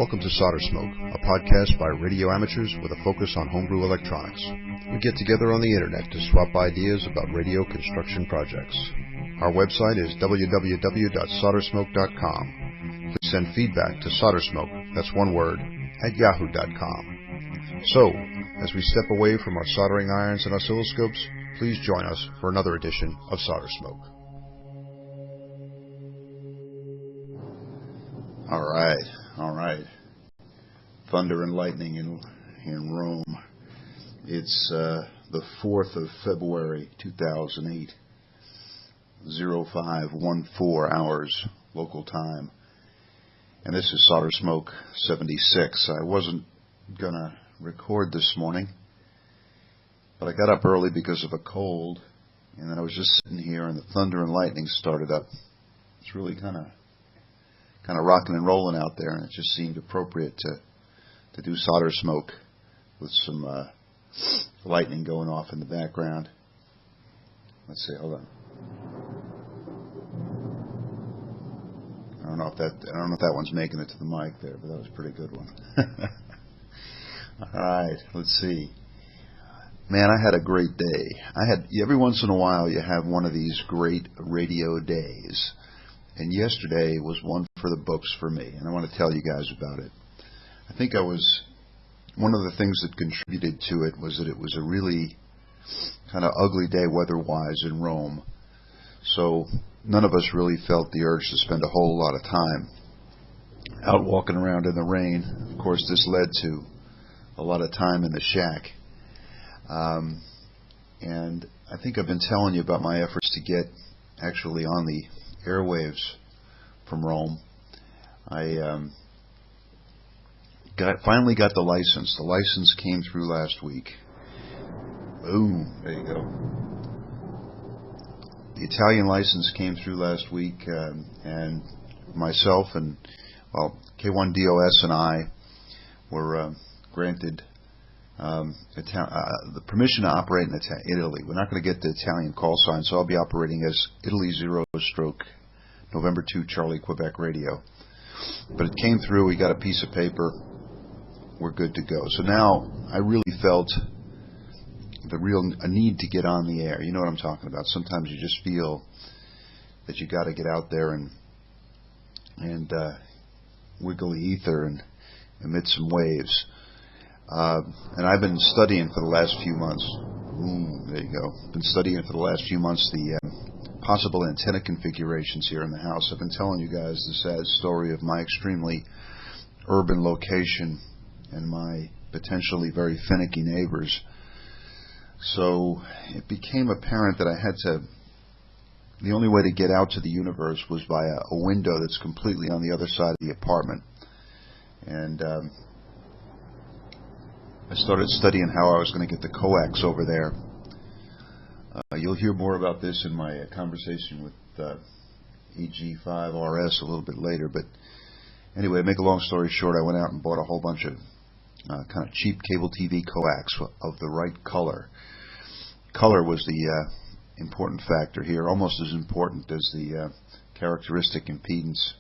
Welcome to SolderSmoke, a podcast by radio amateurs with a focus on homebrew electronics. We get together on the internet to swap ideas about radio construction projects. Our website is www.soldersmoke.com. Please send feedback to soldersmoke, that's one word, @yahoo.com. So, as we step away from our soldering irons and oscilloscopes, please join us for another edition of SolderSmoke. All right. Thunder and lightning in Rome. It's the 4th of February, 2008, 0514 hours local time. And this is SolderSmoke 76. I wasn't going to record this morning, but I got up early because of a cold, and then I was just sitting here and the thunder and lightning started up. It's really kind of rocking and rolling out there, and it just seemed appropriate to do SolderSmoke with some lightning going off in the background. Let's see, hold on. I don't know if that one's making it to the mic there, but that was a pretty good one. All right, let's see. Man, I had a great day. Every once in a while you have one of these great radio days. And yesterday was one for the books for me, and I want to tell you guys about it. I think one of the things that contributed to it was that it was a really kind of ugly day weather-wise in Rome. So none of us really felt the urge to spend a whole lot of time out walking around in the rain. Of course, this led to a lot of time in the shack. And I think I've been telling you about my efforts to get actually on the airwaves from Rome. I finally got the license. The license came through last week. Boom, there you go. The Italian license came through last week, and myself and K1DOS and I were granted the permission to operate in Italy. We're not going to get the Italian call sign, so I'll be operating as Italy 0/November 2 Charlie Quebec Radio. But it came through. We got a piece of paper. We're good to go. So now I really felt a need to get on the air. You know what I'm talking about. Sometimes you just feel that you got to get out there and wiggle the ether and emit some waves. And I've been studying for the last few months. There you go. Been studying for the last few months the possible antenna configurations here in the house. I've been telling you guys the sad story of my extremely urban location and my potentially very finicky neighbors. So it became apparent that the only way to get out to the universe was by a window that's completely on the other side of the apartment. And I started studying how I was going to get the coax over there. You'll hear more about this in my conversation with AG5RS a little bit later. But anyway, to make a long story short, I went out and bought a whole bunch of kind of cheap cable TV coax of the right color. Color was the important factor here, almost as important as the characteristic impedance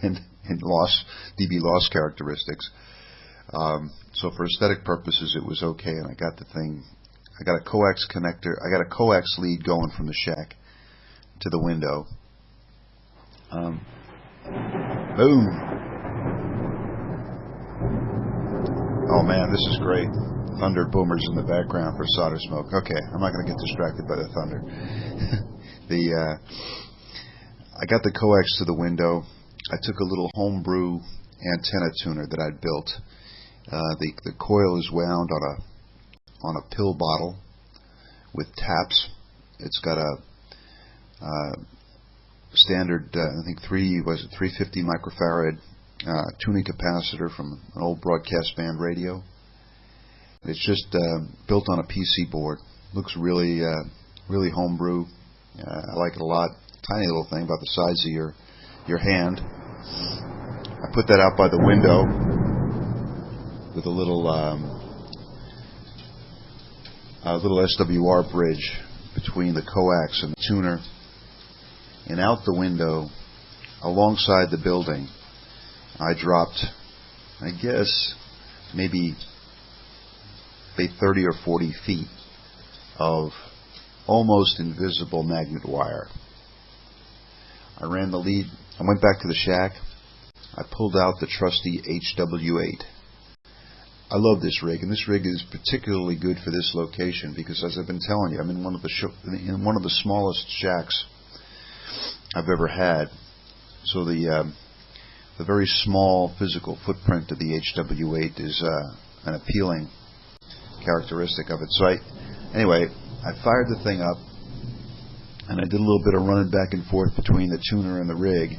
and dB loss characteristics. So for aesthetic purposes, it was okay, and I got the thing. I got a coax connector. I got a coax lead going from the shack to the window. Boom. Oh man, this is great. Thunder boomers in the background for SolderSmoke. Okay, I'm not going to get distracted by the thunder. I got the coax to the window. I took a little homebrew antenna tuner that I'd built. The coil is wound on a pill bottle with taps. It's got a standard, I think 350 microfarad tuning capacitor from an old broadcast band radio. It's just built on a PC board. Looks really homebrew. I like it a lot. Tiny little thing about the size of your hand. I put that out by the window with a little SWR bridge between the coax and the tuner, and out the window alongside the building I dropped I guess, maybe 30 or 40 feet of almost invisible magnet wire. I ran the lead. I went back to the shack. I pulled out the trusty HW8. I love this rig, and this rig is particularly good for this location because, as I've been telling you, I'm in one of the smallest shacks I've ever had. So the very small physical footprint of the HW8 is an appealing characteristic of it. So anyway, I fired the thing up, and I did a little bit of running back and forth between the tuner and the rig.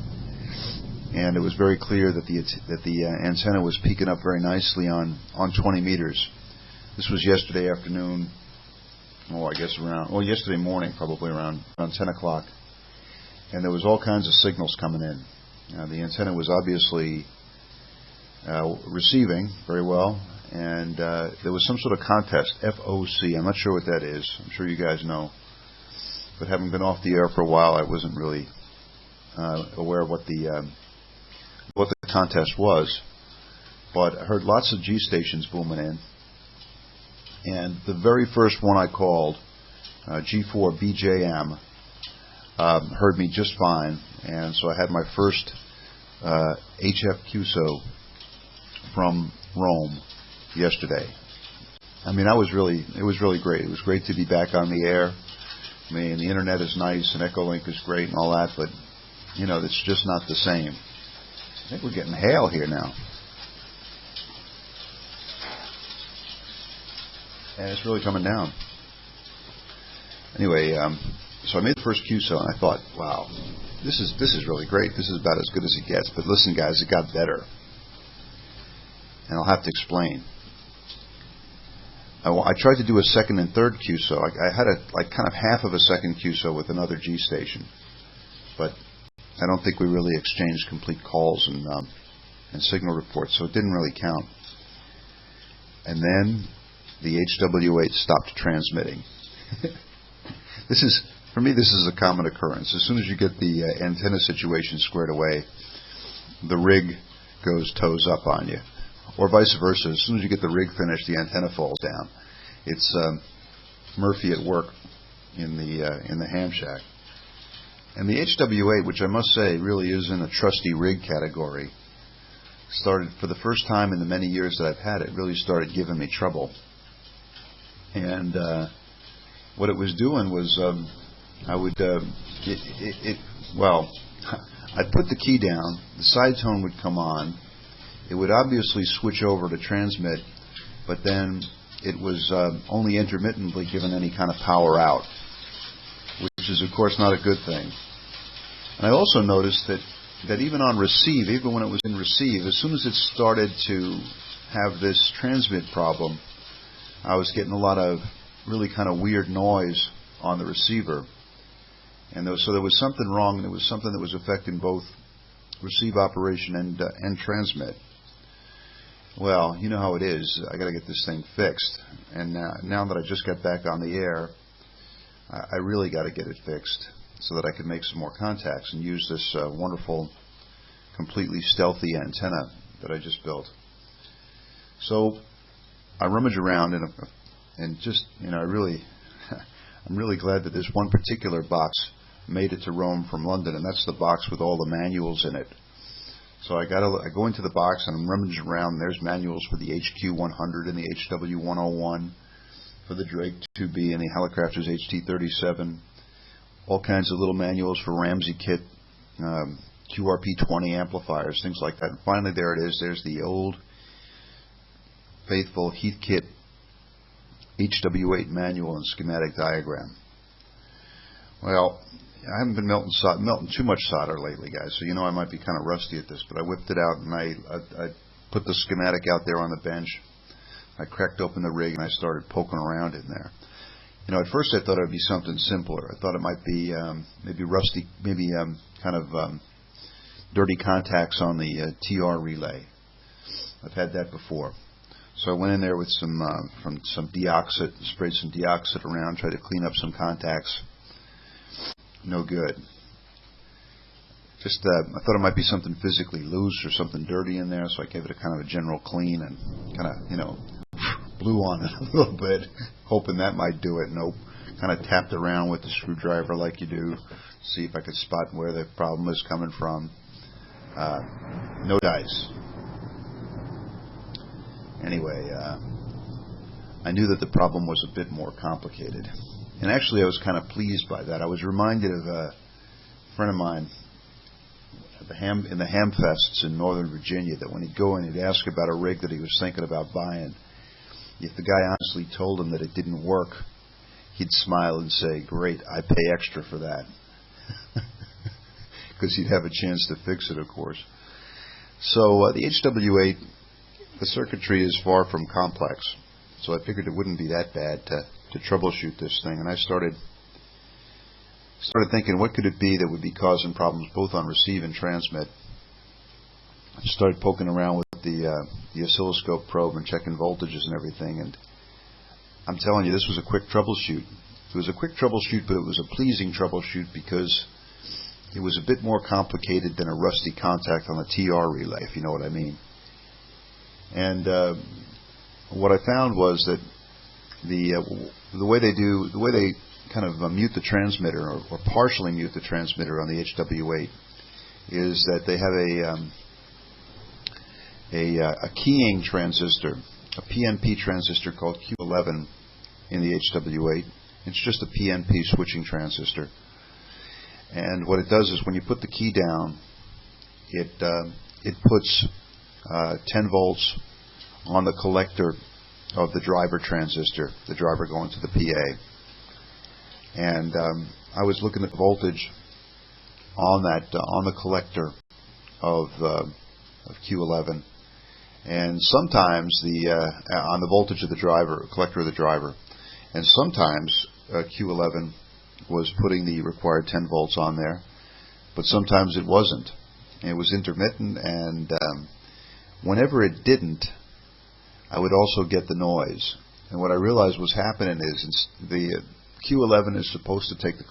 And it was very clear that the antenna was peaking up very nicely on 20 meters. This was yesterday afternoon. I guess yesterday morning, probably around 10 o'clock. And there was all kinds of signals coming in. The antenna was obviously receiving very well, and there was some sort of contest, FOC. I'm not sure what that is. I'm sure you guys know. But having been off the air for a while, I wasn't really aware of what the contest was, but I heard lots of G stations booming in, and the very first one I called, G4BJM, heard me just fine, and so I had my first HF QSO from Rome yesterday. I mean, it was really great. It was great to be back on the air. I mean, the internet is nice, and Echolink is great and all that, but it's just not the same. I think we're getting hail here now. And it's really coming down. Anyway, so I made the first QSO, and I thought, wow, this is really great. This is about as good as it gets. But listen, guys, it got better. And I'll have to explain. I tried to do a second and third QSO. I had kind of half of a second QSO with another G station. But I don't think we really exchanged complete calls and signal reports, so it didn't really count. And then the HW8 stopped transmitting. For me, this is a common occurrence. As soon as you get the antenna situation squared away, the rig goes toes up on you. Or vice versa. As soon as you get the rig finished, the antenna falls down. It's Murphy at work in the ham shack. And the HW8, which I must say really is in a trusty rig category, started, for the first time in the many years that I've had it, really started giving me trouble. And what it was doing was I'd put the key down, the side tone would come on, it would obviously switch over to transmit, but then it was only intermittently given any kind of power out, which is, of course, not a good thing. And I also noticed that even on receive, even when it was in receive, as soon as it started to have this transmit problem, I was getting a lot of really kind of weird noise on the receiver. And so there was something wrong, and it was something that was affecting both receive operation and transmit. Well, you know how it is. I got to get this thing fixed. And now that I just got back on the air, I really got to get it fixed so that I can make some more contacts and use this wonderful, completely stealthy antenna that I just built. So I rummage around and just, I'm really glad that this one particular box made it to Rome from London, and that's the box with all the manuals in it. So I go into the box and I'm rummaging around, and there's manuals for the HQ100 and the HW101, for the Drake 2B and the Helicrafters HT37, all kinds of little manuals for Ramsey kit, QRP20 amplifiers, things like that. And finally, there it is. There's the old faithful Heathkit HW8 manual and schematic diagram. Well, I haven't been melting too much solder lately, guys, so I might be kind of rusty at this, but I whipped it out and I put the schematic out there on the bench. I cracked open the rig and I started poking around in there. At first I thought it would be something simpler. I thought it might be maybe rusty, maybe kind of dirty contacts on the TR relay. I've had that before. So I went in there with some deoxit, sprayed some deoxit around, tried to clean up some contacts. No good. I thought it might be something physically loose or something dirty in there, so I gave it a kind of a general clean and kind of, blew on it a little bit, hoping that might do it. Nope. Kind of tapped around with the screwdriver like you do, see if I could spot where the problem is coming from. No dice. Anyway, I knew that the problem was a bit more complicated. And actually I was kind of pleased by that. I was reminded of a friend of mine in the ham fests in Northern Virginia, that when he'd go in, he'd ask about a rig that he was thinking about buying. If the guy honestly told him that it didn't work, he'd smile and say, "Great, I pay extra for that." Because he'd have a chance to fix it, of course. So the HW8, the circuitry is far from complex. So I figured it wouldn't be that bad to troubleshoot this thing. And I started thinking, what could it be that would be causing problems both on receive and transmit? I started poking around with the oscilloscope probe and checking voltages and everything, and I'm telling you, this was a quick troubleshoot. It was a quick troubleshoot, but it was a pleasing troubleshoot because it was a bit more complicated than a rusty contact on a TR relay, if you know what I mean. And what I found was that the way they kind of mute the transmitter, or partially mute the transmitter on the HW8, is that they have a keying transistor, a PNP transistor called Q11 in the HW8. It's just a PNP switching transistor. And what it does is when you put the key down, it puts 10 volts on the collector of the driver transistor, the driver going to the PA. And I was looking at the voltage on the collector of Q11, and sometimes on the voltage of the driver, collector of the driver, and sometimes Q11 was putting the required 10 volts on there, but sometimes it wasn't. It was intermittent, and whenever it didn't, I would also get the noise. And what I realized was happening is the Q11 is supposed to take the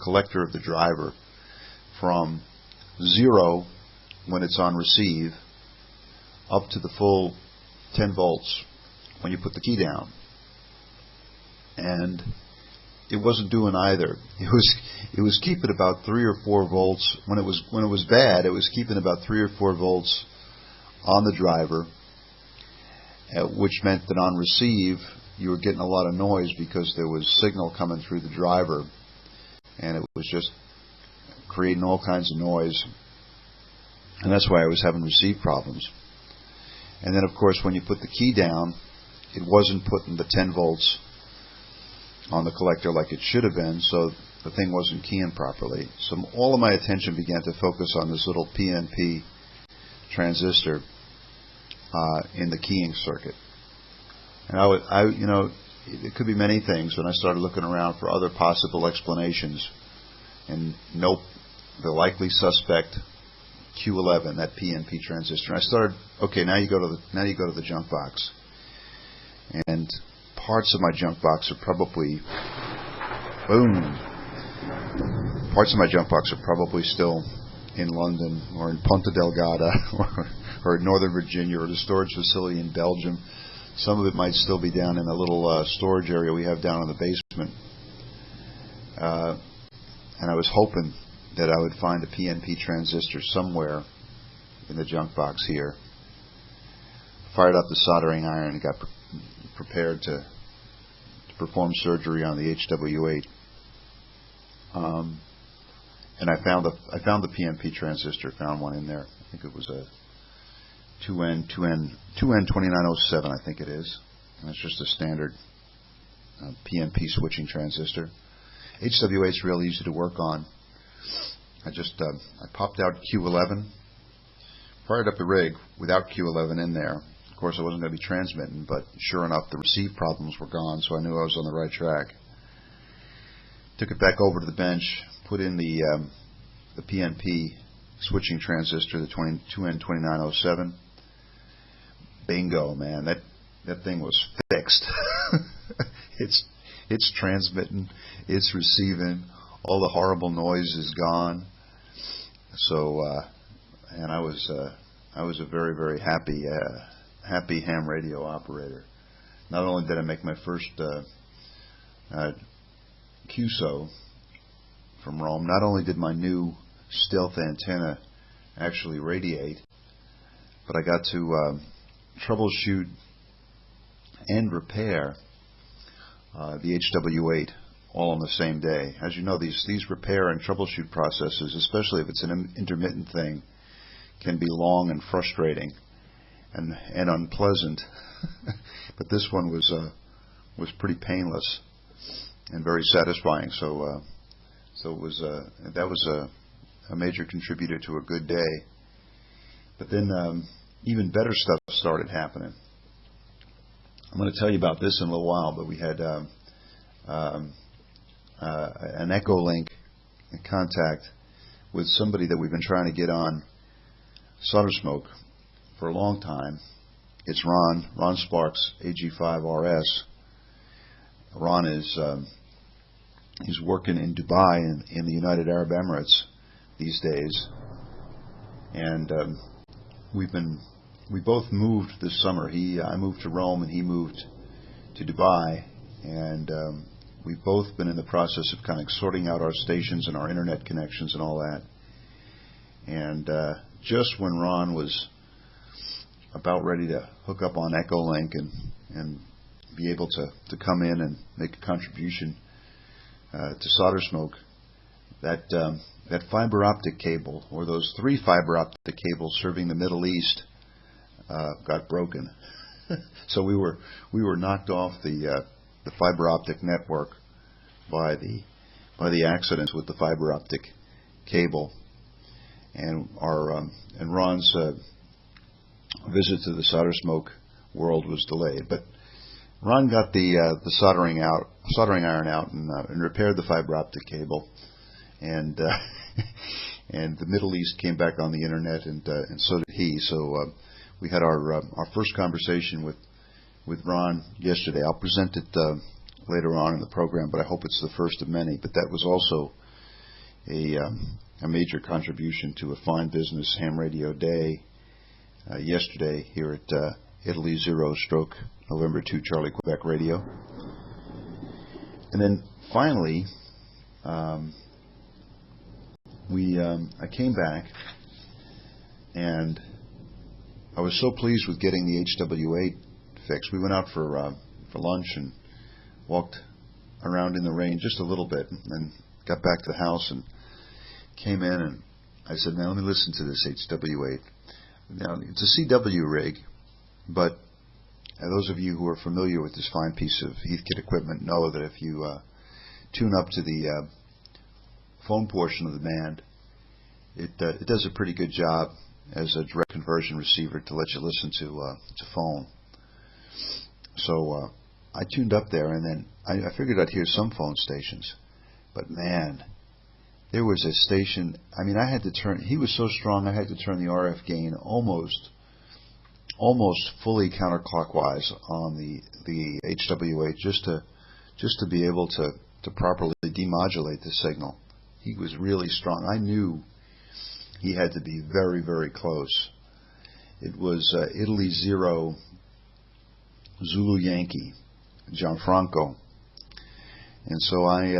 collector of the driver from 0 when it's on receive up to the full 10 volts when you put the key down. And it wasn't doing either. It was keeping about 3 or 4 volts when it was bad. It was keeping about 3 or 4 volts on the driver, which meant that on receive you were getting a lot of noise because there was signal coming through the driver, and it was just creating all kinds of noise. And that's why I was having receive problems. And then, of course, when you put the key down, it wasn't putting the 10 volts on the collector like it should have been, so the thing wasn't keying properly. So all of my attention began to focus on this little PNP transistor in the keying circuit. And it could be many things, and I started looking around for other possible explanations. And nope, the likely suspect, Q11, that PNP transistor. And I started, okay, now you go to the junk box. And parts of my junk box are probably, parts of my junk box are probably still in London or in Ponta Delgada or in Northern Virginia or the storage facility in Belgium. Some of it might still be down in a little storage area we have down in the basement. And I was hoping that I would find a PNP transistor somewhere in the junk box here. Fired up the soldering iron and got prepared to perform surgery on the HW8. And I found the PNP transistor. Found one in there. I think it was a 2N2907. I think it is. And it's just a standard PNP switching transistor. HW8's real easy to work on. I popped out Q11, fired up the rig without Q11 in there. Of course, I wasn't going to be transmitting, but sure enough, the receive problems were gone, so I knew I was on the right track. Took it back over to the bench, put in the PNP switching transistor, the 2N2907. Bingo, man! That thing was fixed. It's transmitting, it's receiving. All the horrible noise is gone. So, and I was a very, very happy ham radio operator. Not only did I make my first QSO from Rome, not only did my new stealth antenna actually radiate, but I got to troubleshoot and repair the HW8 all on the same day. As you know, these repair and troubleshoot processes, especially if it's an intermittent thing, can be long and frustrating and unpleasant. But this one was pretty painless and very satisfying. So it was that was a major contributor to a good day. But then even better stuff started happening. I'm going to tell you about this in a little while, but we had an Echo Link contact with somebody that we've been trying to get on SolderSmoke for a long time. It's Ron Sparks, AG5RS. Ron is he's working in Dubai in the United Arab Emirates these days, and we both moved this summer. I moved to Rome and he moved to Dubai, and we've both been in the process of kind of sorting out our stations and our internet connections and all that. And just when Ron was about ready to hook up on Echo Link and be able to come in and make a contribution to SolderSmoke, that fiber optic cable, or those 3 fiber optic cables serving the Middle East, got broken. So we were knocked off the fiber optic network by the accident with the fiber optic cable, and and Ron's visit to the SolderSmoke world was delayed. But Ron got the soldering iron out and repaired the fiber optic cable, and and the Middle East came back on the internet, and so did he. So we had our first conversation with Ron yesterday. I'll present it later on in the program, but I hope it's the first of many. But that was also a major contribution to a fine business ham radio day yesterday here at Italy 0 November 2 Charlie Quebec Radio. And then finally, I came back, and I was so pleased with getting the HW8 fixed. We went out for lunch and walked around in the rain just a little bit, and then got back to the house and came in, and I said, "Now let me listen to this HW8." Now it's a CW rig, but those of you who are familiar with this fine piece of Heathkit equipment know that if you tune up to the phone portion of the band, it does a pretty good job as a direct conversion receiver to let you listen to phone. So I tuned up there, and then I figured I'd hear some phone stations, but man, there was a station. I mean, I had to turn. He was so strong, I had to turn the RF gain almost fully counterclockwise on the HW8 just to be able to properly demodulate the signal. He was really strong. I knew he had to be very, very close. It was Italy 0 Zulu Yankee, Gianfranco. And so I,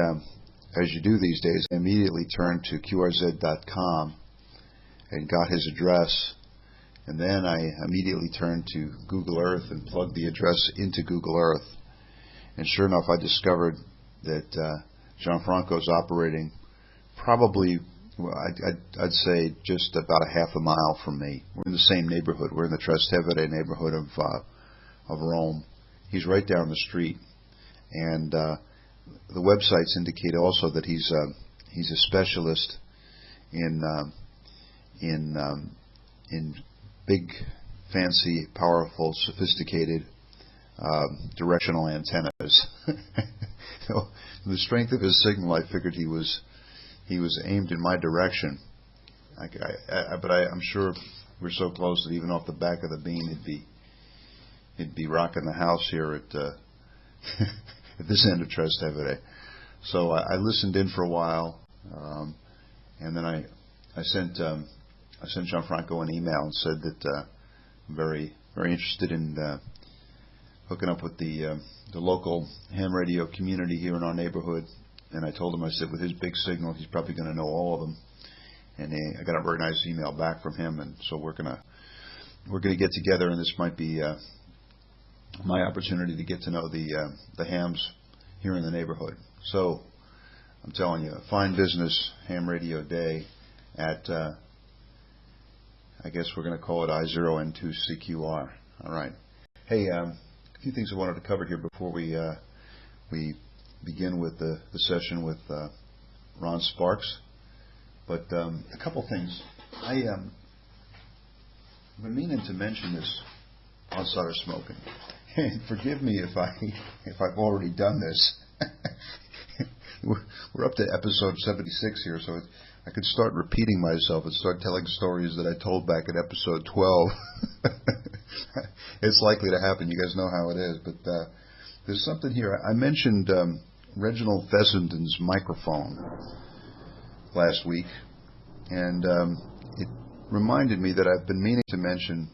as you do these days, I immediately turned to QRZ.com and got his address. And then I immediately turned to Google Earth and plugged the address into Google Earth. And sure enough, I discovered that Gianfranco's operating probably, I'd say, just about a half a mile from me. We're in the same neighborhood. We're in the Trastevere neighborhood of Rome. He's right down the street. And the websites indicate also that he's a specialist in big, fancy, powerful, sophisticated directional antennas. So the strength of his signal, I figured he was aimed in my direction. But I'm sure we're so close that even off the back of the beam, he'd be rocking the house here at at this end of Trastevere. So I listened in for a while, and then I I sent Gianfranco an email and said that I'm very interested in hooking up with the local ham radio community here in our neighborhood. And I told him, I said, with his big signal, he's probably going to know all of them. And I got a very nice email back from him, and so we're gonna get together, and this might be my opportunity to get to know the hams here in the neighborhood. So I'm telling you, a fine business ham radio day at I guess we're going to call it I0N2CQR. All right. Hey, a few things I wanted to cover here before we begin with the session with Ron Sparks. But a couple things. I've been meaning to mention this on SolderSmoke. And forgive me if I've already done this. We're up to episode 76 here, so I could start repeating myself and start telling stories that I told back in episode 12. It's likely to happen. You guys know how it is. But there's something here. I mentioned Reginald Fessenden's microphone last week, and it reminded me that I've been meaning to mention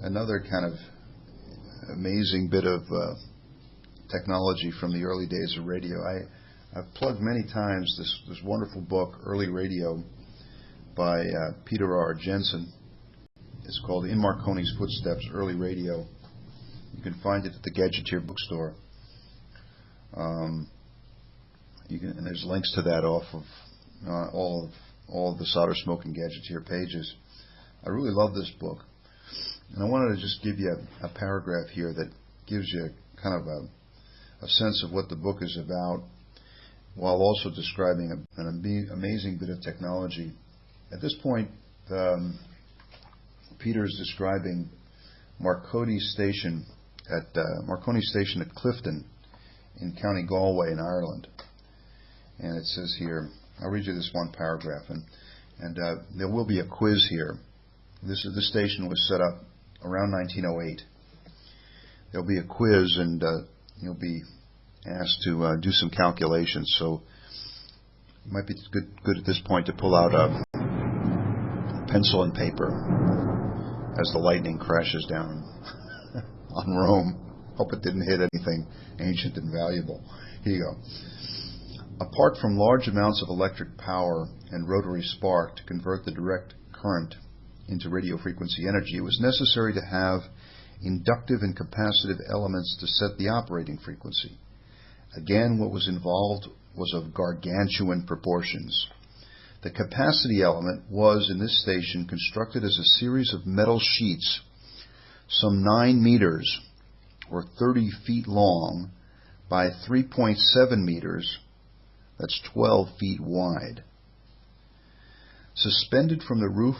another kind of amazing bit of technology from the early days of radio. I've plugged many times this wonderful book, Early Radio, by Peter R. Jensen. It's called In Marconi's Footsteps, Early Radio. You can find it at the Gadgeteer bookstore. And there's links to that off of all of the SolderSmoke and Gadgeteer pages. I really love this book. And I wanted to just give you a paragraph here that gives you kind of a sense of what the book is about, while also describing an amazing bit of technology. At this point, Peter is describing Marconi Station at Clifton in County Galway in Ireland. And it says here, I'll read you this one paragraph, and there will be a quiz here. This station was set up around 1908. There'll be a quiz, and you'll be asked to do some calculations. So it might be good at this point to pull out a pencil and paper as the lightning crashes down on Rome. Hope it didn't hit anything ancient and valuable. Here you go. Apart from large amounts of electric power and rotary spark to convert the direct current into radio frequency energy, it was necessary to have inductive and capacitive elements to set the operating frequency. Again, what was involved was of gargantuan proportions. The capacity element was, in this station, constructed as a series of metal sheets, some 9 meters, or 30 feet long, by 3.7 meters, that's 12 feet wide. Suspended from the roof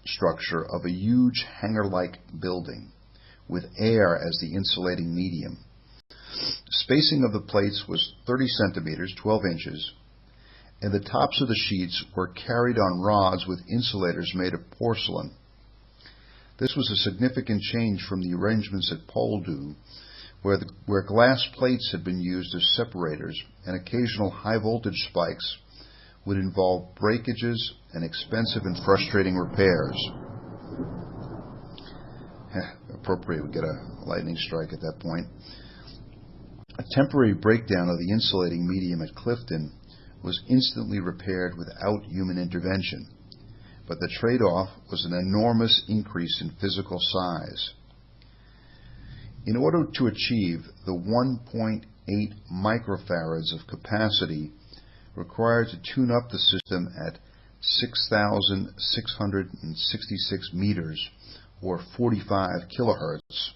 structure of a huge hangar-like building, with air as the insulating medium. Spacing of the plates was 30 centimeters, 12 inches, and the tops of the sheets were carried on rods with insulators made of porcelain. This was a significant change from the arrangements at Poldhu, where glass plates had been used as separators, and occasional high-voltage spikes would involve breakages and expensive and frustrating repairs. Appropriate, we get a lightning strike at that point. A temporary breakdown of the insulating medium at Clifton was instantly repaired without human intervention, but the trade-off was an enormous increase in physical size. In order to achieve the 1.8 microfarads of capacity required to tune up the system at 6,666 meters, or 45 kilohertz,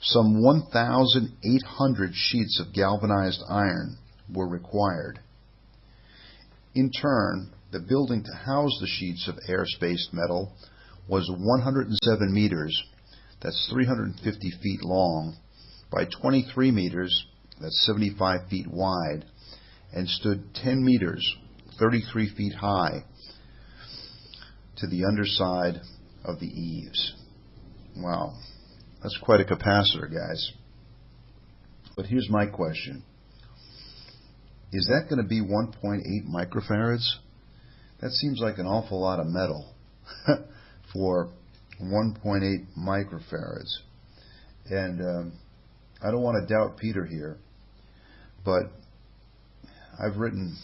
some 1,800 sheets of galvanized iron were required. In turn, the building to house the sheets of air-spaced metal was 107 meters, that's 350 feet long, by 23 meters, that's 75 feet wide, and stood 10 meters, 33 feet high, to the underside of the eaves. Wow, that's quite a capacitor, guys. But here's my question. is that going to be 1.8 microfarads? That seems like an awful lot of metal for 1.8 microfarads. And I don't want to doubt Peter here, but I've written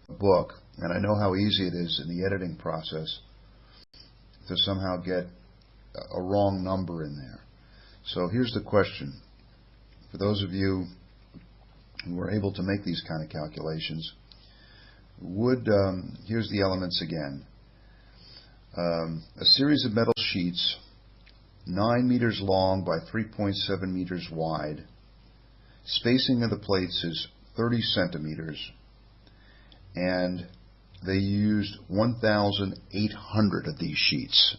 a book, and I know how easy it is in the editing process to somehow get a wrong number in there. So here's the question. For those of you who are able to make these kind of calculations, here's the elements again. A series of metal sheets 9 meters long by 3.7 meters wide. Spacing of the plates is 30 centimeters, and they used 1,800 of these sheets.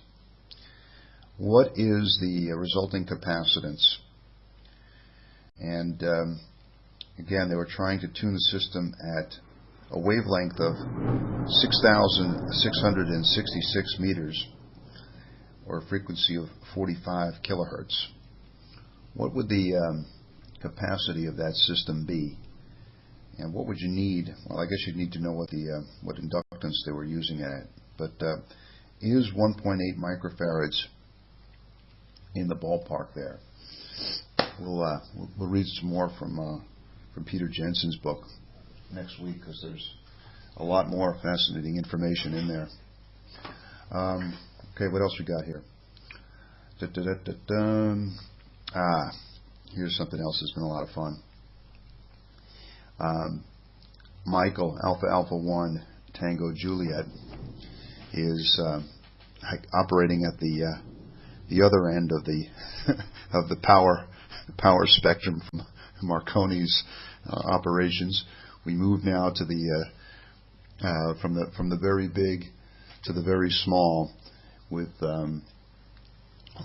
What is the resulting capacitance? And again, they were trying to tune the system at a wavelength of 6,666 meters, or a frequency of 45 kilohertz. What would the capacity of that system be? And what would you need? Well, I guess you'd need to know what inductance they were using at it. But is 1.8 microfarads in the ballpark there? We'll read some more from Peter Jensen's book next week, because there's a lot more fascinating information in there. Okay, what else we got here? Here's something else that's been a lot of fun. Michael, Alpha 1 Tango Juliet, is operating at the other end of the of the power spectrum from Marconi's operations. We move now to the from the very big to the very small with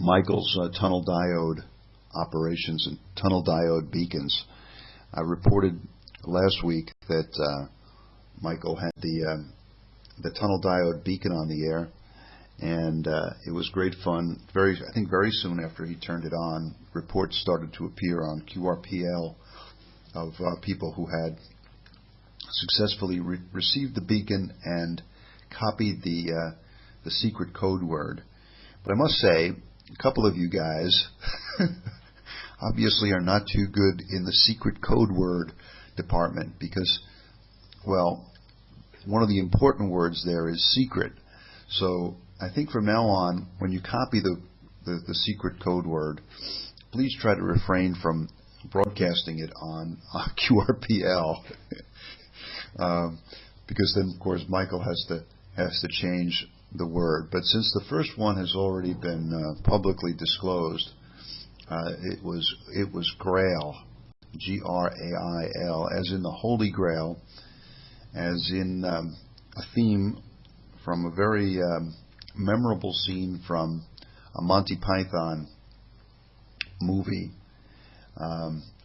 Michael's tunnel diode operations and tunnel diode beacons. I reported last week that Michael had the tunnel diode beacon on the air, and it was great fun. I think very soon after he turned it on, reports started to appear on QRPL of people who had successfully received the beacon and copied the secret code word. But I must say, a couple of you guys obviously are not too good in the secret code word department, because, well, one of the important words there is secret. So I think from now on, when you copy the secret code word, please try to refrain from broadcasting it on QRPL, because then, of course, Michael has to change the word. But since the first one has already been publicly disclosed, it was Grail, Grail, as in the Holy Grail, as in a theme from a very memorable scene from a Monty Python movie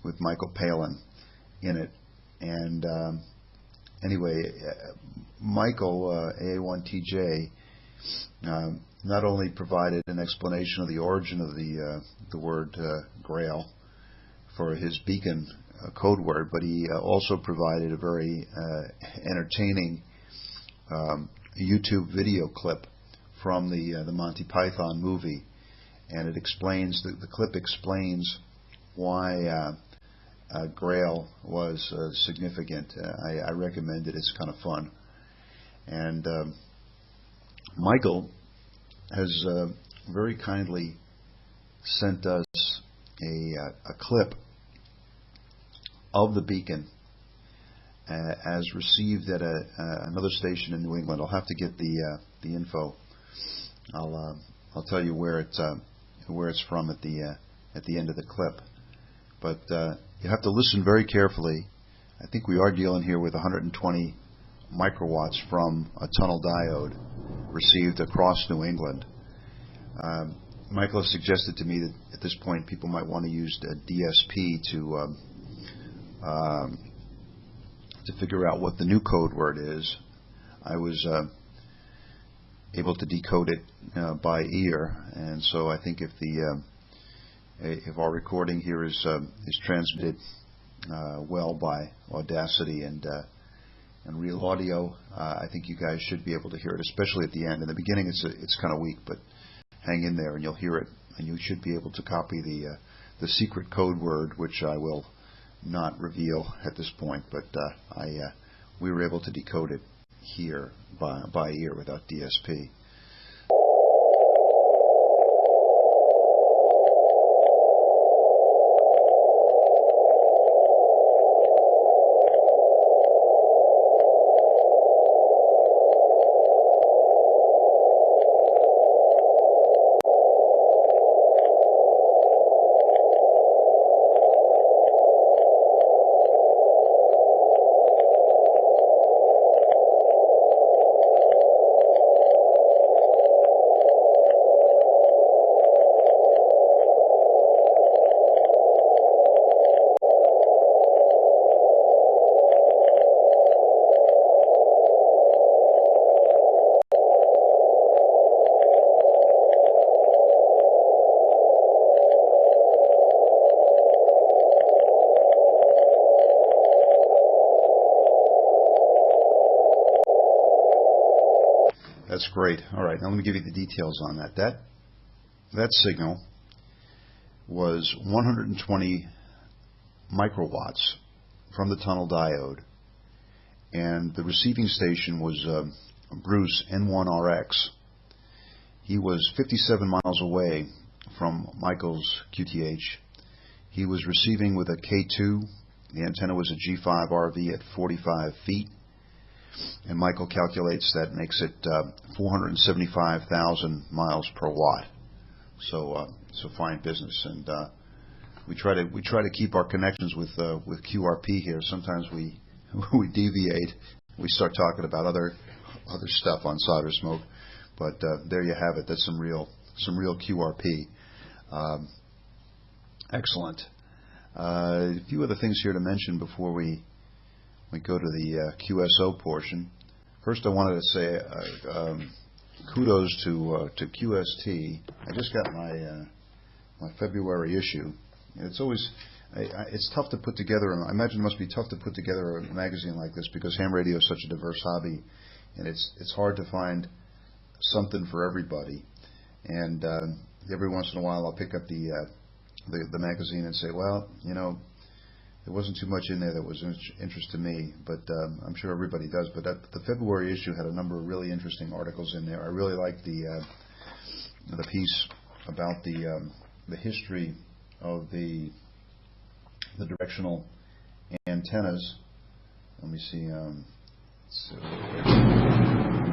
with Michael Palin in it. And anyway, Michael, AA1TJ, not only provided an explanation of the origin of the word Grail for his beacon code word, but he also provided a very entertaining YouTube video clip from the Monty Python movie, and it explains the clip explains why Grail was significant. I recommend it. It's kind of fun. And Michael has very kindly sent us a clip of the beacon as received at another station in New England. I'll have to get the info. I'll tell you where it's from at the end of the clip. But you have to listen very carefully. I think we are dealing here with 120 microwatts from a tunnel diode received across New England. Michael has suggested to me that at this point people might want to use a DSP to figure out what the new code word is. I was able to decode it by ear, and so I think if our recording here is transmitted well by Audacity and Real Audio. I think you guys should be able to hear it, especially at the end. In the beginning, it's kind of weak, but hang in there and you'll hear it, and you should be able to copy the secret code word, which I will not reveal at this point, but we were able to decode it here by ear without DSP. That's great. All right, now let me give you the details on that. That signal was 120 microwatts from the tunnel diode, and the receiving station was Bruce N1RX. He was 57 miles away from Michael's QTH. He was receiving with a K2. The antenna was a G5RV at 45 feet. And Michael calculates that makes it 475,000 miles per watt. So fine business. And we try to keep our connections with QRP here. Sometimes we deviate. We start talking about other stuff on SolderSmoke. But there you have it. That's some real QRP. Excellent. A few other things here to mention before we go to the QSO portion. First, I wanted to say kudos to QST. I just got my February issue. It's always it's tough to put together. I imagine it must be tough to put together a magazine like this because ham radio is such a diverse hobby, and it's hard to find something for everybody. And every once in a while, I'll pick up the magazine and say, well, you know, there wasn't too much in there that was of interest to me, but I'm sure everybody does. But the February issue had a number of really interesting articles in there. I really liked the piece about the history of the directional antennas. Let me see.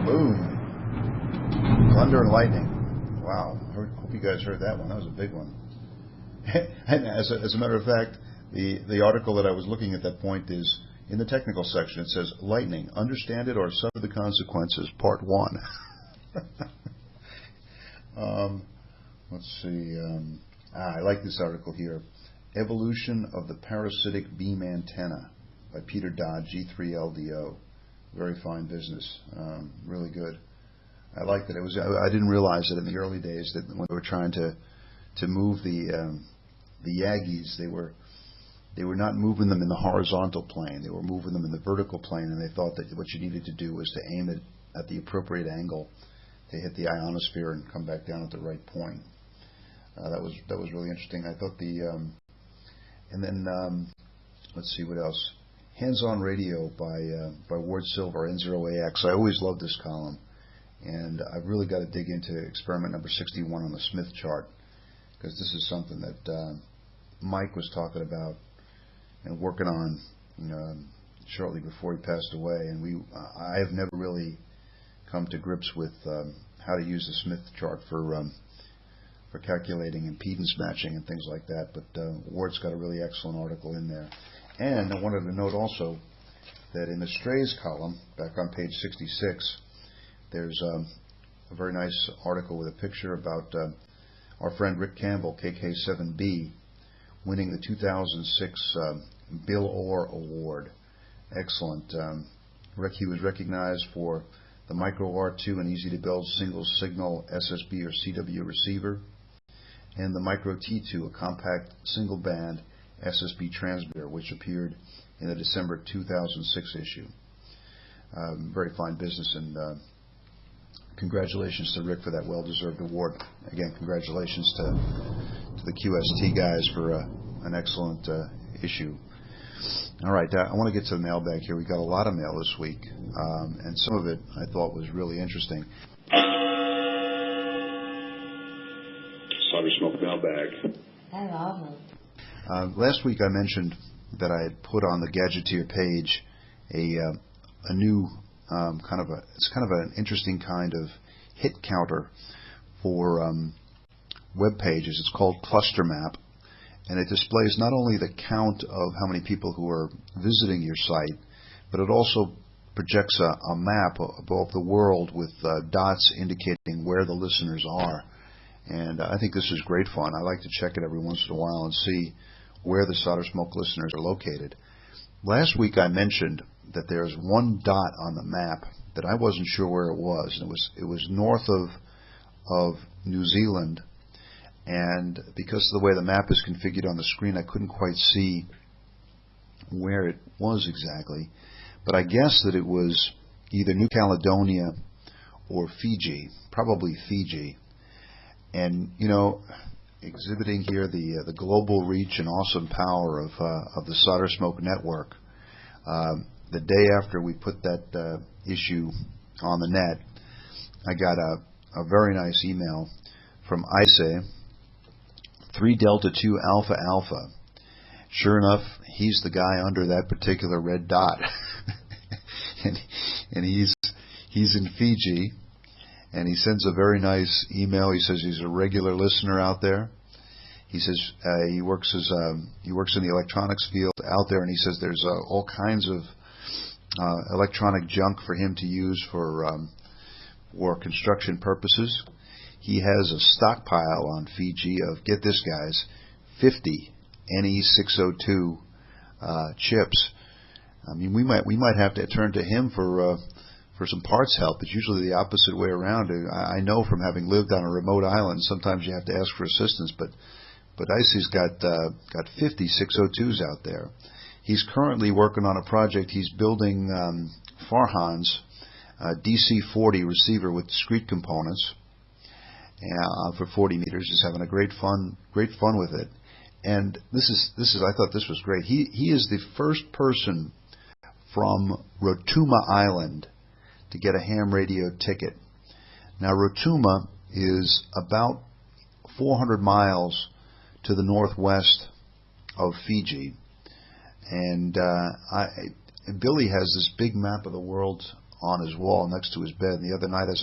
Boom! Thunder and lightning. Wow! Hope you guys heard that one. That was a big one. And as a matter of fact, the article that I was looking at that point is in the technical section. It says lightning, understand it or suffer the consequences, part 1. Let's see. I like this article here. Evolution of the Parasitic Beam Antenna by Peter Dodd, G3LDO. Very fine business. Really good. I liked it. I didn't realize that in the early days that when they were trying to move the Yagis, they were not moving them in the horizontal plane. They were moving them in the vertical plane, and they thought that what you needed to do was to aim it at the appropriate angle to hit the ionosphere and come back down at the right point. That was really interesting. I thought and then let's see what else. Hands-on Radio by Ward Silver, N0AX. I always loved this column, and I've really got to dig into experiment number 61 on the Smith chart, because this is something that Mike was talking about and working on, shortly before he passed away. And I have never really come to grips with how to use the Smith chart for calculating impedance matching and things like that. But Ward's got a really excellent article in there. And I wanted to note also that in the Strays column, back on page 66, there's a very nice article with a picture about our friend Rick Campbell, KK7B, winning the 2006 Bill Orr Award. Excellent. He was recognized for the Micro R2, an easy-to-build single-signal SSB or CW receiver, and the Micro T2, a compact single-band SSB transmitter, which appeared in the December 2006 issue. Very fine business, and congratulations to Rick for that well-deserved award. Again, congratulations to the QST guys for an excellent issue. All right, I want to get to the mailbag here. We got a lot of mail this week, and some of it I thought was really interesting. SolderSmoke mailbag. Hello. Last week I mentioned that I had put on the Gadgeteer page a new it's kind of an interesting kind of hit counter for web pages. It's called Cluster Map, and it displays not only the count of how many people who are visiting your site, but it also projects a map above the world with dots indicating where the listeners are. And I think this is great fun. I like to check it every once in a while and see where the SolderSmoke listeners are located. Last week I mentioned that there's one dot on the map that I wasn't sure where it was. And it was north of New Zealand, and because of the way the map is configured on the screen, I couldn't quite see where it was exactly. But I guess that it was either New Caledonia or Fiji, probably Fiji. And, you know, exhibiting here the global reach and awesome power of the SolderSmoke network. The day after we put that issue on the net, I got a very nice email from Aise, 3 Delta 2 Alpha Alpha. Sure enough, he's the guy under that particular red dot, and he's in Fiji. And he sends a very nice email. He says he's a regular listener out there. He says he works in the electronics field out there, and he says there's all kinds of electronic junk for him to use for construction purposes. He has a stockpile on Fiji of, get this guys, 50 NE602 chips. I mean, we might have to turn to him for some parts help. It's usually the opposite way around. I know from having lived on a remote island, sometimes you have to ask for assistance, but Aise's got 50 602s out there. He's currently working on a project. He's building Farhan's DC-40 receiver with discrete components for 40 meters. He's having a great fun with it. And this is I thought this was great. He is the first person from Rotuma Island to get a ham radio ticket. Now, Rotuma is about 400 miles to the northwest of Fiji, and Billy has this big map of the world on his wall next to his bed. And the other night, as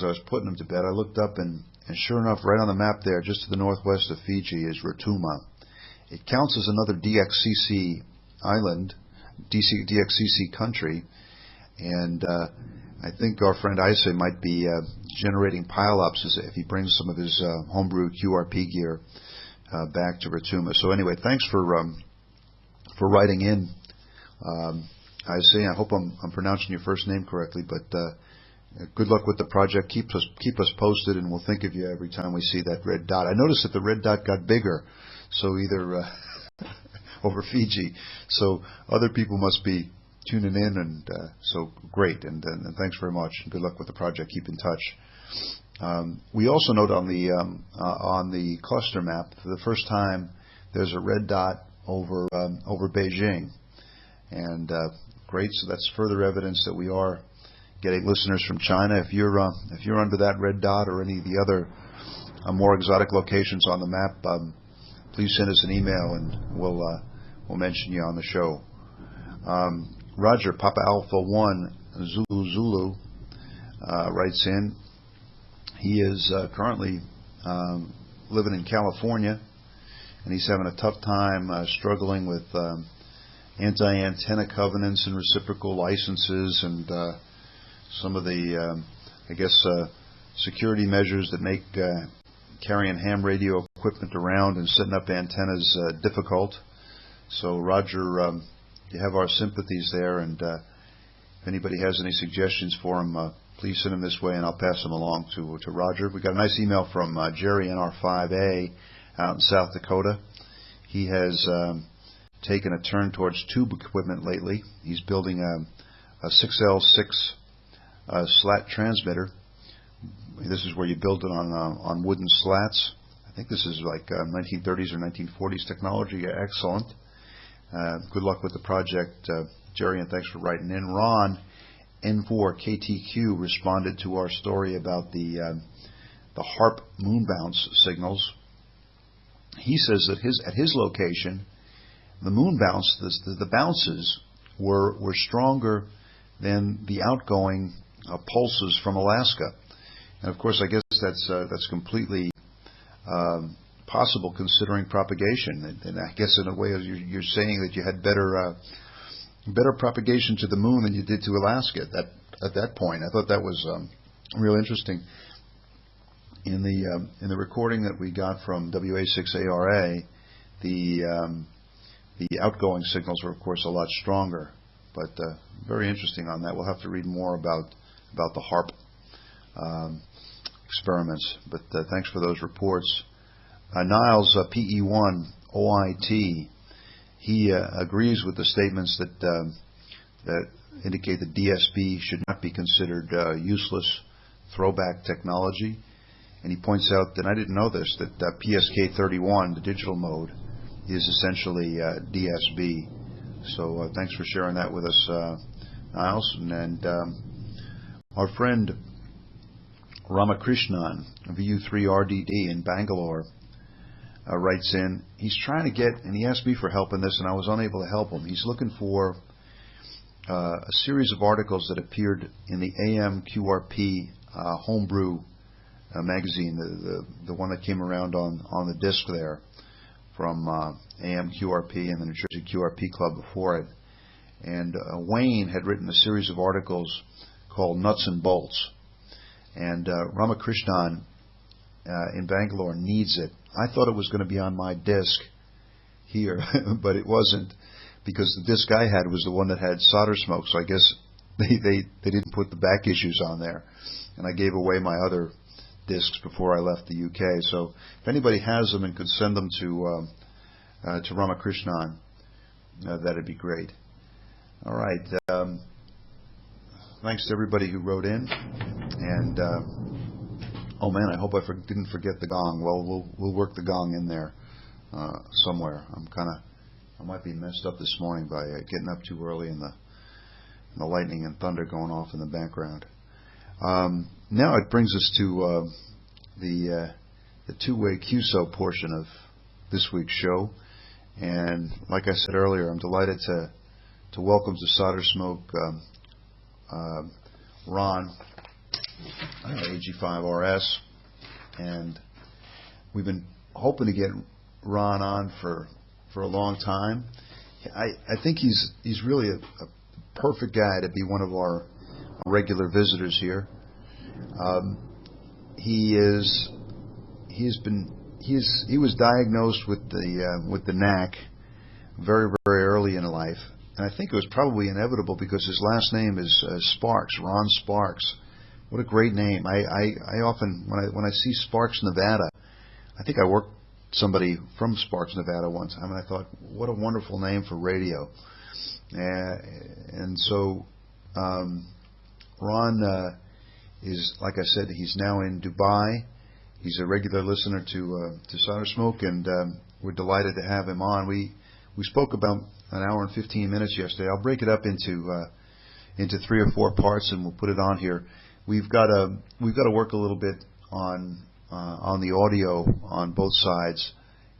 I was putting him to bed, I looked up, and sure enough, right on the map there, just to the northwest of Fiji, is Rotuma. It counts as another DXCC island, DXCC country. And I think our friend Aise might be generating pile-ups if he brings some of his homebrew QRP gear back to Rotuma. So anyway, thanks for writing in, Aise. I hope I'm pronouncing your first name correctly. But good luck with the project. Keep us posted, and we'll think of you every time we see that red dot. I noticed that the red dot got bigger, so either over Fiji. So other people must be tuning in, and so great, and thanks very much, and good luck with the project. Keep in touch. We also note on the cluster map, for the first time, there's a red dot over Beijing, and great. So that's further evidence that we are getting listeners from China. If you're under that red dot or any of the other more exotic locations on the map, please send us an email, and we'll mention you on the show. Roger, Papa Alpha 1, Zulu, writes in. He is currently living in California, and he's having a tough time struggling with anti-antenna covenants and reciprocal licenses and some of the, security measures that make carrying ham radio equipment around and setting up antennas difficult. So, Roger, you have our sympathies there, and if anybody has any suggestions for him, please send them this way, and I'll pass them along to Roger. We got a nice email from Jerry, NR5A, out in South Dakota. He has taken a turn towards tube equipment lately. He's building a 6L6 slat transmitter. This is where you build it on wooden slats. I think this is like 1930s or 1940s technology. Excellent. Good luck with the project, Jerry, and thanks for writing in. Ron, N4KTQ, responded to our story about the HARP moon bounce signals. He says that at his location, the moon bounce, the bounces were stronger than the outgoing pulses from Alaska. And of course, I guess that's completely possible considering propagation. And I guess in a way, you're saying that you had better propagation to the moon than you did to Alaska at that point. I thought that was real interesting. In the recording that we got from AA6RS, the outgoing signals were of course a lot stronger, but very interesting on that. We'll have to read more about the HARP experiments. But thanks for those reports. Niels, PE1 OIT, he agrees with the statements that indicate that DSB should not be considered useless throwback technology. And he points out that I didn't know this, that PSK31, the digital mode, is essentially DSB. So thanks for sharing that with us, Niels. And our friend Ramakrishnan, VU3RDD in Bangalore, writes in. He's trying to get, and he asked me for help in this, and I was unable to help him. He's looking for a series of articles that appeared in the AMQRP homebrew magazine, the one that came around on the disc there from AMQRP and the New Jersey QRP Club before it. And Wayne had written a series of articles called Nuts and Bolts. And Ramakrishnan in Bangalore needs it. I thought it was going to be on my disc here, but it wasn't, because the disc I had was the one that had SolderSmoke, so I guess they didn't put the back issues on there. And I gave away my other discs before I left the UK. So if anybody has them and could send them to Ramakrishnan, that'd be great. All right. Thanks to everybody who wrote in. And oh man, I hope I didn't forget the gong. Well, we'll work the gong in there somewhere. I might be messed up this morning by getting up too early and the lightning and thunder going off in the background. Now it brings us to the two-way QSO portion of this week's show, and like I said earlier, I'm delighted to welcome to SolderSmoke Ron, AG5RS, and we've been hoping to get Ron on for a long time. I think he's really a perfect guy to be one of our regular visitors here. He was diagnosed with the Knack very, very early in life, and I think it was probably inevitable because his last name is Sparks, Ron Sparks. What a great name! I often when I see Sparks, Nevada, I think I worked somebody from Sparks, Nevada one time, and I thought, what a wonderful name for radio. And so Ron is, like I said, he's now in Dubai. He's a regular listener to SolderSmoke, and we're delighted to have him on. We spoke about an hour and 15 minutes yesterday. I'll break it up into 3 or 4 parts, and we'll put it on here. We've got to work a little bit on the audio on both sides.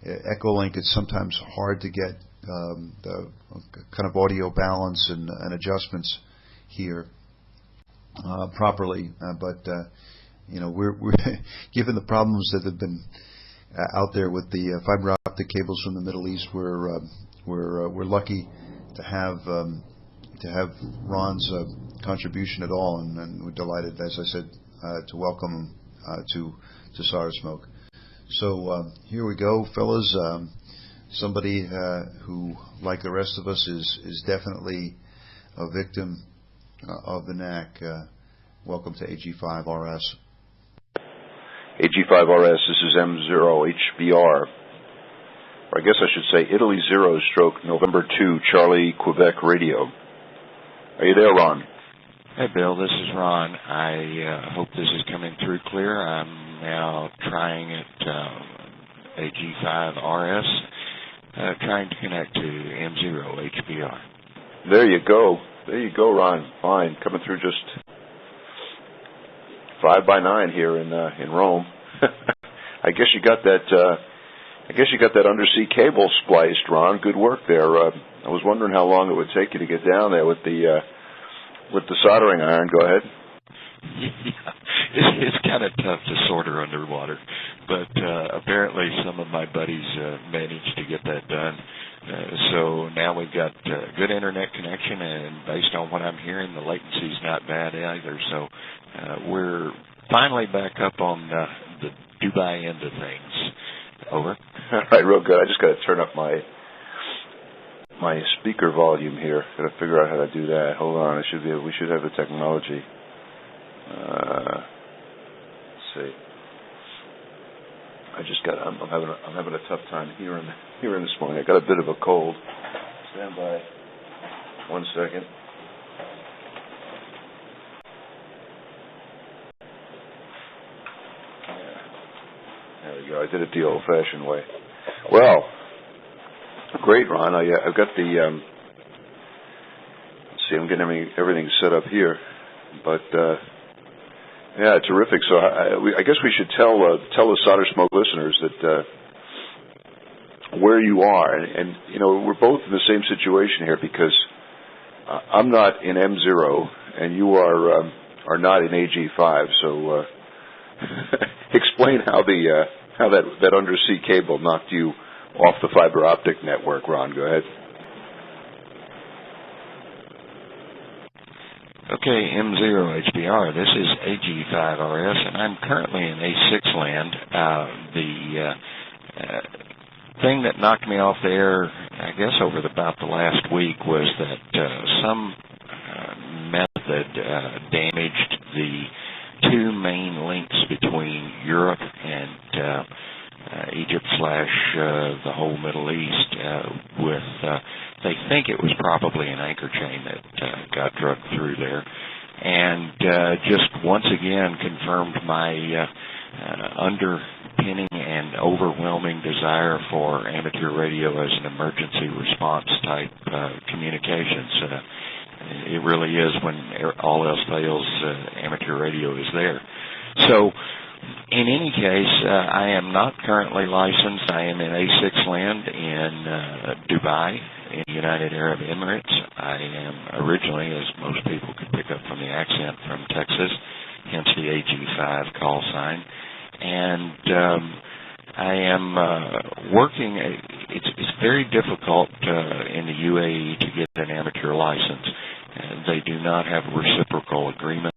Echolink, it's sometimes hard to get the kind of audio balance and adjustments here properly, but we're given the problems that have been out there with the fiber optic cables from the Middle East, we're lucky to have Ron's contribution at all, and we're delighted, as I said, to welcome him to SolderSmoke. So here we go, fellas. Somebody who, like the rest of us, is definitely a victim of the Knack. Welcome to AG5RS. AG5RS, this is M0HBR. or I guess I should say Italy 0 stroke November 2 Charlie Quebec radio. Are you there, Ron? Hey, Bill, this is Ron. I hope this is coming through clear. I'm now trying it AG5RS, trying to connect to M0 HBR. There you go. There you go, Ron. Fine. Coming through just 5 by 9 here in Rome. I guess you got that undersea cable spliced, Ron. Good work there. I was wondering how long it would take you to get down there with the soldering iron. Go ahead. Yeah, it's kind of tough to solder underwater, but apparently some of my buddies managed to get that done. So now we've got good internet connection, and based on what I'm hearing, the latency's not bad either. So we're finally back up on the Dubai end of things. Over. All right, real good. I just got to turn up my speaker volume here. Got to figure out how to do that. Hold on. We should have the technology. Let's see. I'm having a tough time hearing this morning. I got a bit of a cold. Stand by. 1 second. There we go. I did it the old-fashioned way. Well, great, Ron. I've got the. Let's see. I'm getting everything set up here, but yeah, terrific. So I guess we should tell the SolderSmoke listeners that where you are, and you know we're both in the same situation here because I'm not in M0 and you are not in AG5. So explain how that undersea cable knocked you off the fiber optic network, Ron. Go ahead. Okay, M0 HBR, this is AG5RS, and I'm currently in A6 land. The thing that knocked me off the air, I guess, over about the last week was that some method damaged the two main links between Europe and Egypt / the whole Middle East with, they think it was probably an anchor chain that got drugged through there. And just once again confirmed my underpinning and overwhelming desire for amateur radio as an emergency response type communications. It really is, when all else fails, amateur radio is there. So, in any case, I am not currently licensed. I am in A6 land in Dubai, in the United Arab Emirates. I am originally, as most people could pick up from the accent, from Texas, hence the AG5 call sign. And I am working. It's very difficult in the UAE to get an amateur license. They do not have a reciprocal agreement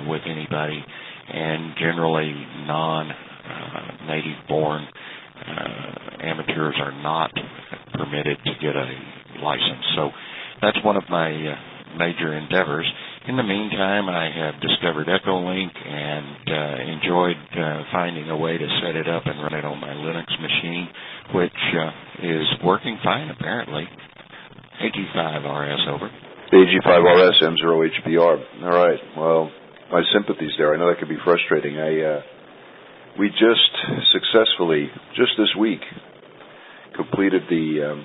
with anybody, and generally non-native born amateurs are not permitted to get a license. So that's one of my major endeavors. In the meantime, I have discovered Echolink and enjoyed finding a way to set it up and run it on my Linux machine, which is working fine, apparently. AG5RS, over. AG5RS, M0 HBR. All right. Well, my sympathies there. I know that could be frustrating. We just successfully, just this week, completed the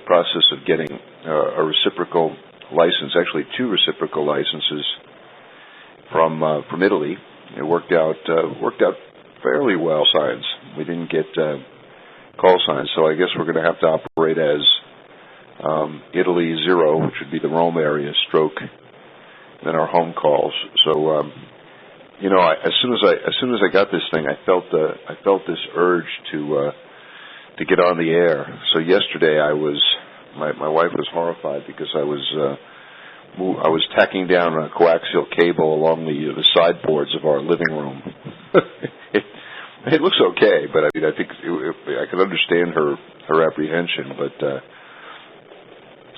process of getting a reciprocal license, actually 2 reciprocal licenses from Italy. It worked out fairly well. Signs. We didn't get call signs, so I guess we're going to have to operate as Italy 0, which would be the Rome area, stroke then our home calls. So you know, as soon as I got this thing, I felt this urge to get on the air. So yesterday my wife was horrified because I was tacking down a coaxial cable along the sideboards of our living room. It looks okay, but I mean, I think I can understand her apprehension. But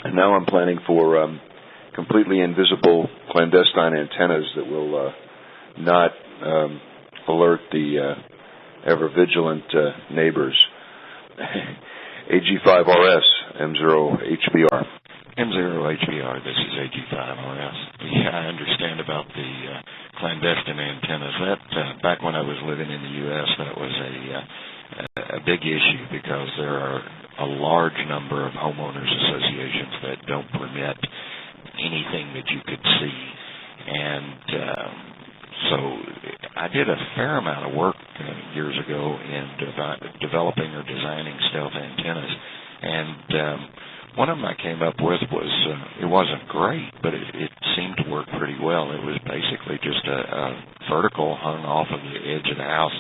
and now I'm planning for completely invisible clandestine antennas that will not alert the ever vigilant neighbors. AG5RS, M0HBR. M0HBR, this is AG5RS. Yeah, I understand about the clandestine antennas. That, back when I was living in the U.S., that was a big issue because there are a large number of homeowners associations that don't permit anything that you could see. And so I did a fair amount of work years ago in developing or designing stealth antennas. And one of them I came up with was, it wasn't great, but it seemed to work pretty well. It was basically just a vertical hung off of the edge of the house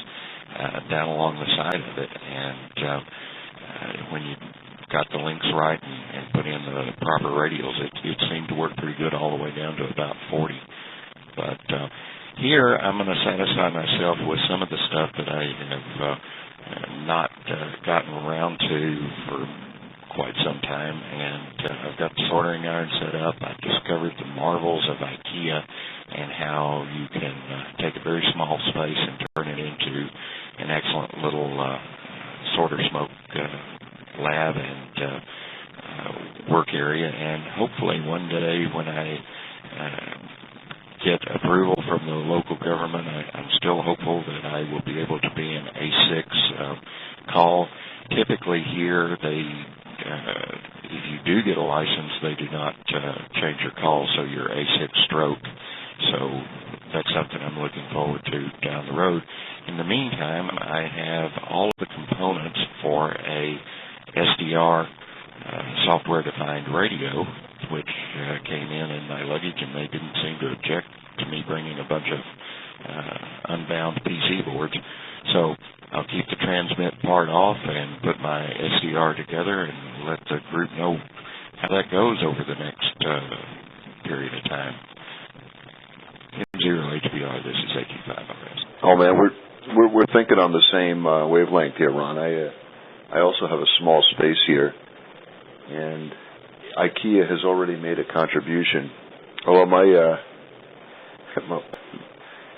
down along the side of it. And when you got the links right and put in the proper radials, it seemed to work pretty good all the way down to about 40. But here I'm going to satisfy myself with some of the stuff that I have not gotten around to for quite some time, and I've got the soldering iron set up. I've discovered the marvels of IKEA and how you can take a very small space and turn it into an excellent little SolderSmoke lab and work area. And hopefully one day when I get approval from the local government, I'm still hopeful that I will be able to be an A6 call. Typically here, if you do get a license, they do not change your call, so you're A6 stroke. So that's something I'm looking forward to down the road. In the meantime, I have all of the components for a SDR software-defined radio, which came in my luggage, and they didn't seem to object to me bringing a bunch of unbound PC boards. So I'll keep the transmit part off and put my SDR together and let the group know how that goes over the next period of time. M0HBR, this is AG5RS. Oh man, we're thinking on the same wavelength here, Ron. I also have a small space here, and IKEA has already made a contribution. Although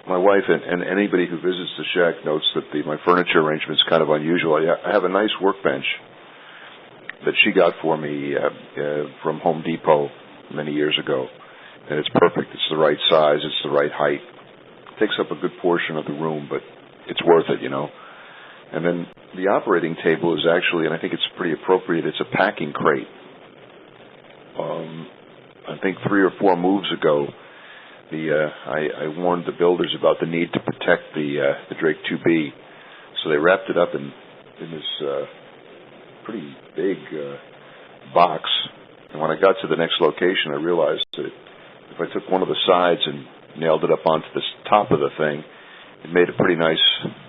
my wife and anybody who visits the shack notes that my furniture arrangement is kind of unusual. I have a nice workbench that she got for me from Home Depot many years ago, and it's perfect. It's the right size. It's the right height. It takes up a good portion of the room, but it's worth it, you know. And then the operating table is actually, and I think it's pretty appropriate, it's a packing crate. I think 3 or 4 moves ago, I warned the builders about the need to protect the Drake 2B, so they wrapped it up in this pretty big box. And when I got to the next location, I realized that if I took one of the sides and nailed it up onto the top of the thing, it made a pretty nice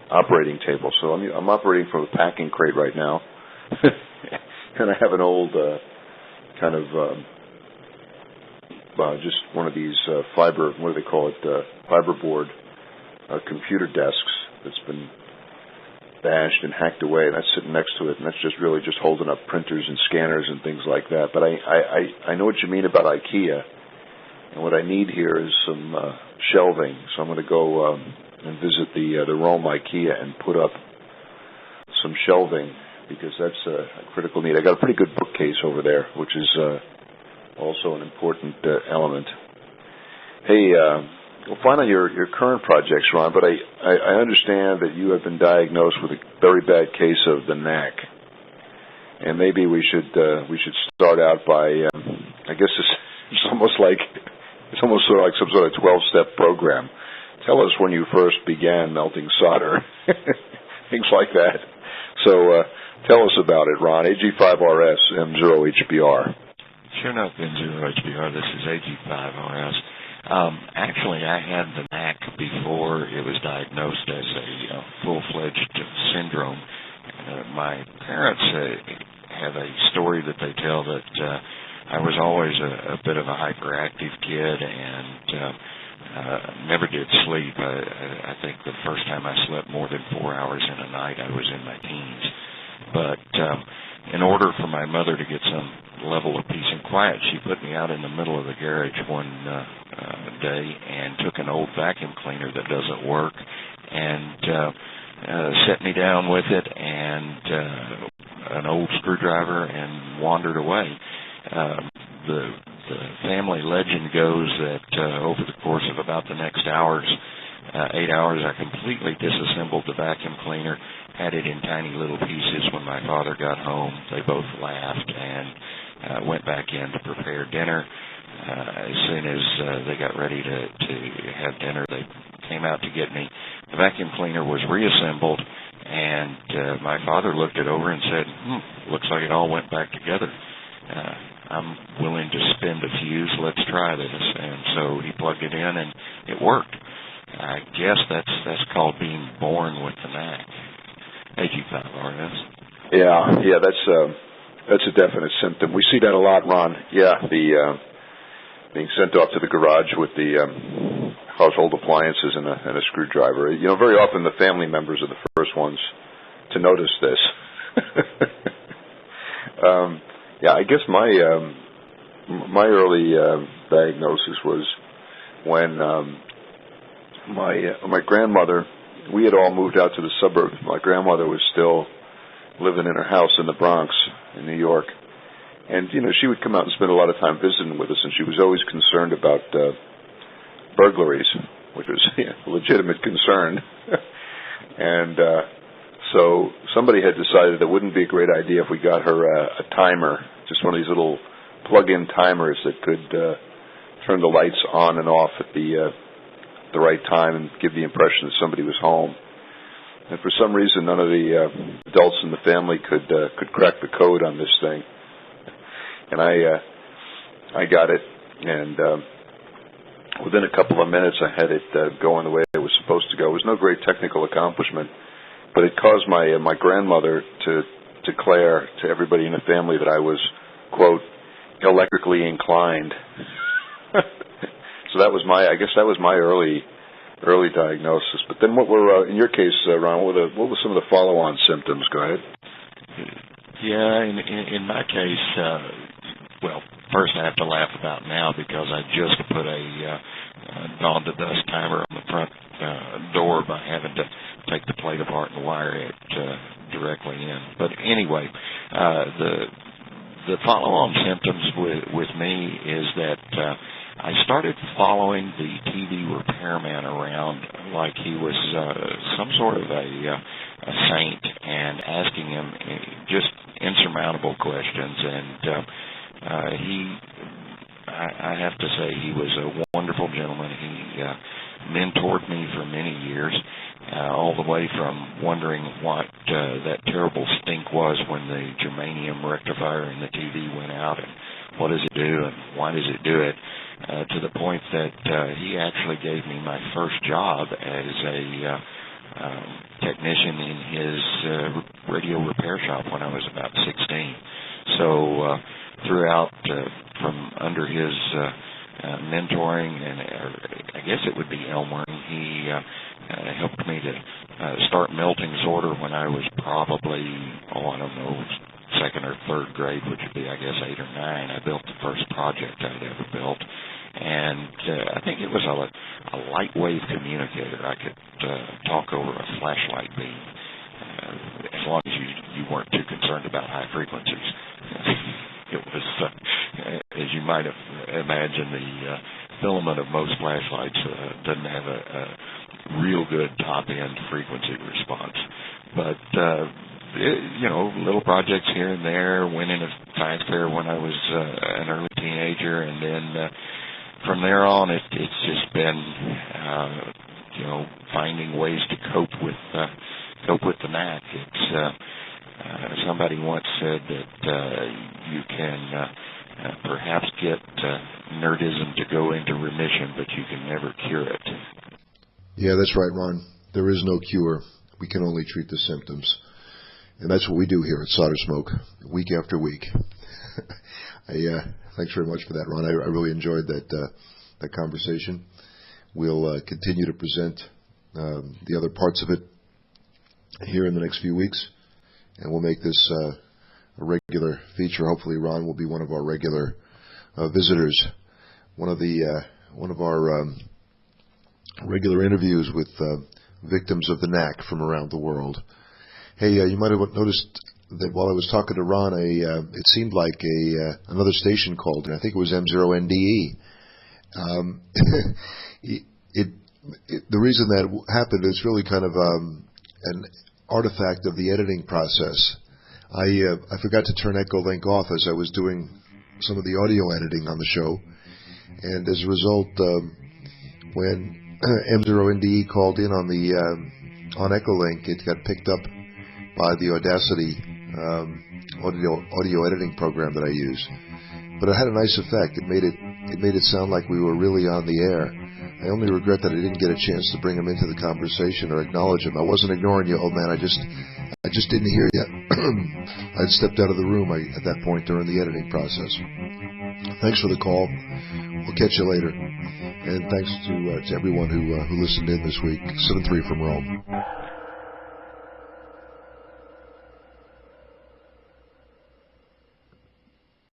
operating table. So I'm operating from a packing crate right now, and I have an old kind of just one of these fiber, what do they call it, fiberboard computer desks that's been bashed and hacked away, and that's sitting next to it, and that's just really just holding up printers and scanners and things like that. But I know what you mean about IKEA, and what I need here is some shelving. So I'm going to go and visit the Rome IKEA and put up some shelving, because that's a critical need. I got a pretty good bookcase over there, which is also an important element. Hey, we'll find out your current projects, Ron, but I understand that you have been diagnosed with a very bad case of the Knack, and maybe we should start out by I guess it's almost sort of like some sort of 12-step program. Tell us when you first began melting solder, things like that. So tell us about it, Ron. AG5RS, M0HBR. Sure enough, M0HBR, this is AG5RS. Actually, I had the Knack before it was diagnosed as a full-fledged syndrome. My parents have a story that they tell that I was always a bit of a hyperactive kid and never did sleep. I think the first time I slept more than 4 hours in a night, I was in my teens. But in order for my mother to get some level of peace and quiet, she put me out in the middle of the garage one day and took an old vacuum cleaner that doesn't work and set me down with it and an old screwdriver and wandered away. The family legend goes that over the course of about the next 8 hours, I completely disassembled the vacuum cleaner, had it in tiny little pieces. When my father got home, they both laughed and went back in to prepare dinner. As soon as they got ready to have dinner, they came out to get me. The vacuum cleaner was reassembled, and my father looked it over and said, looks like it all went back together. I'm willing to spin the fuse. Let's try this. And so he plugged it in, and it worked. I guess that's called being born with the Knack. AG5RS. Yeah, that's a definite symptom. We see that a lot, Ron. Yeah, the being sent off to the garage with the household appliances and a screwdriver. You know, very often the family members are the first ones to notice this. Yeah, I guess my early diagnosis was when my grandmother, we had all moved out to the suburbs. My grandmother was still living in her house in the Bronx in New York. And, you know, she would come out and spend a lot of time visiting with us, and she was always concerned about burglaries, which was a legitimate concern. And so somebody had decided it wouldn't be a great idea if we got her a timer, just one of these little plug-in timers that could turn the lights on and off at the right time and give the impression that somebody was home. And for some reason, none of the adults in the family could crack the code on this thing. And I got it, and within a couple of minutes, I had it going the way it was supposed to go. It was no great technical accomplishment, but it caused my grandmother to declare to everybody in the family that I was, quote, electrically inclined. So that was I guess that was my early diagnosis. But then what were, in your case, Ron, what were some of the follow-on symptoms? Go ahead. Yeah, in my case, well, first I have to laugh about now because I just put a dawn to dusk timer on the front door by having to take the plate apart and wire it directly in. But anyway, the follow-on symptoms with me is that I started following the TV repairman around like he was some sort of a saint and asking him just insurmountable questions. And I have to say he was a wonderful gentleman. He mentored me for many years, all the way from wondering what that terrible stink was when the germanium rectifier in the TV went out and what does it do and why does it do it, to the point that he actually gave me my first job as a technician in his radio repair shop when I was about 16. So throughout, from under his mentoring, and I guess it would be Elmering, he helped me to start melting solder when I was probably, I don't know, second or third grade, which would be, I guess, 8 or 9. I built the first project I'd ever built. And I think it was a light wave communicator. I could talk over a flashlight beam, as long as you weren't too concerned about high frequencies. It was, as you might imagine, the filament of most flashlights doesn't have a real good top-end frequency response. But, little projects here and there, winning a science fair when I was an early teenager, and then from there on, it's just been, finding ways to cope with the Knack. It's somebody once said that you can perhaps get nerdism to go into remission, but you can never cure it. Yeah, that's right, Ron. There is no cure. We can only treat the symptoms. And that's what we do here at SolderSmoke, week after week. Thanks very much for that, Ron. I really enjoyed that conversation. We'll continue to present the other parts of it here in the next few weeks, and we'll make this a regular feature. Hopefully, Ron will be one of our regular visitors. One of our regular interviews with victims of the Knack from around the world. Hey, you might have noticed that while I was talking to Ron, it seemed like another station called, and I think it was M0NDE. The reason that happened is really kind of an artifact of the editing process. I forgot to turn Echolink off as I was doing some of the audio editing on the show, and as a result, when M0NDE called in on Echolink, it got picked up by the Audacity audio editing program that I use. But it had a nice effect. It made it sound like we were really on the air. I only regret that I didn't get a chance to bring him into the conversation or acknowledge him. I wasn't ignoring you, old man. I just didn't hear you. I'd stepped out of the room at that point during the editing process. Thanks for the call. We'll catch you later. And thanks to everyone who listened in this week. 7-3 from Rome.